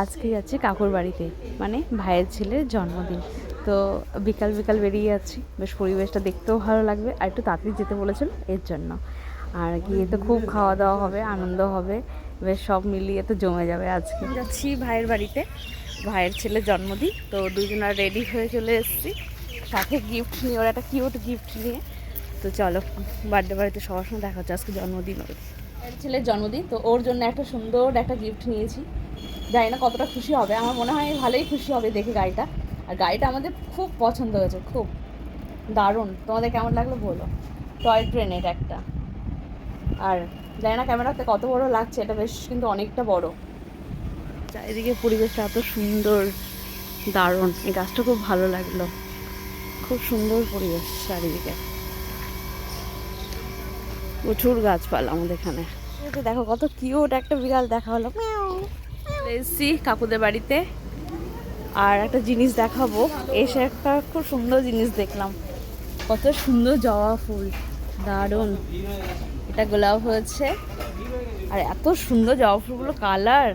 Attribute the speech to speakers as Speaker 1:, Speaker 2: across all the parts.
Speaker 1: আজকে যাচ্ছি কাকুর বাড়িতে, মানে ভাইয়ের ছেলের জন্মদিন। তো বিকাল বিকাল বেরিয়ে যাচ্ছি, বেশ পরিবেশটা দেখতেও ভালো লাগবে, আর একটু তাড়াতাড়ি যেতে বলেছিল এর জন্য। আর গিয়ে তো খুব খাওয়া দাওয়া হবে, আনন্দ হবে, বেশ সব মিলিয়ে তো জমে যাবে। আজকে যাচ্ছি ভাইয়ের বাড়িতে, ভাইয়ের ছেলের জন্মদিন, তো দুজনা রেডি হয়ে চলে এসেছি, সাথে গিফট নিয়ে, ওরা একটা কিউট গিফট নিয়ে। তো চলো, বার্থডে বাড়িতে সবার সঙ্গে দেখা হচ্ছে, আজকে জন্মদিন ওর ছেলের জন্মদিন, তো ওর জন্য একটা সুন্দর একটা গিফট নিয়েছি। জানি না কতটা খুশি হবে, আমার মনে হয় ভালোই খুশি হবে দেখে গাড়িটা। আর গাড়িটা আমাদের খুব পছন্দ হয়েছে, খুব দারুণ। তোমাদের কেমন লাগলো বলো। টয় ট্রেন এটা একটা, আর জানি না ক্যামেরাতে কত বড় লাগছে, এটা বেশ কিন্তু অনেকটা বড়। চারিদিকে পরিবেশটা এত সুন্দর, দারুণ। এই গাছটা খুব ভালো লাগলো, খুব সুন্দর পরিবেশ চারিদিকে, প্রচুর গাছপালা আমাদের এখানে। দেখো কত কিউট একটা বিড়াল দেখা হলো। এসছি কাকুদের বাড়িতে, আর একটা জিনিস দেখাবো। এসে একটা খুব সুন্দর জিনিস দেখলাম, কত সুন্দর জবা ফুল, দারুণ। এটা গোলাপ হয়েছে, আর এত সুন্দর জবা ফুলগুলো, কালার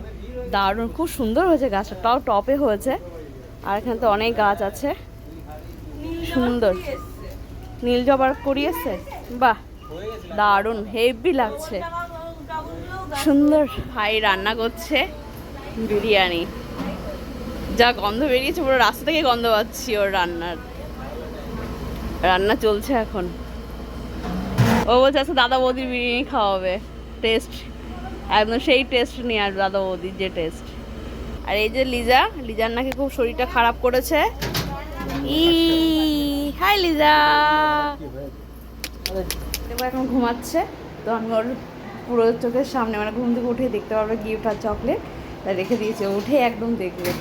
Speaker 1: দারুণ, খুব সুন্দর হয়েছে গাছটা, তাও টপে হয়েছে। আর এখানে তো অনেক গাছ আছে, সুন্দর। নীল জবার করিয়েছে, বাহ দারুণ, হেভি লাগছে, সুন্দর। ভাই রান্না করছে বিরিয়ানি, যা গন্ধ বেরিয়েছে, পুরো রাস্তা থেকে গন্ধ পাচ্ছি ওর রান্নার। রান্না চলছে এখন। ও বলছে আজকে দাদা বৌদির বিরিয়ানি খাওয়াবে, টেস্ট একদম সেই টেস্ট নিয়ে আসবে, দাদা বৌদির যে টেস্ট। আর এই যে লিজার নাকি খুব শরীরটা খারাপ করেছে। হাই লিজা, এবার এখন ঘুমাচ্ছে। তো আমি ওর পুরো চোখের সামনে, মানে ঘুম থেকে উঠে দেখতে পারবে গিফট আর চকলেট, তাই রেখে দিয়েছে, উঠে একদম দেখবে।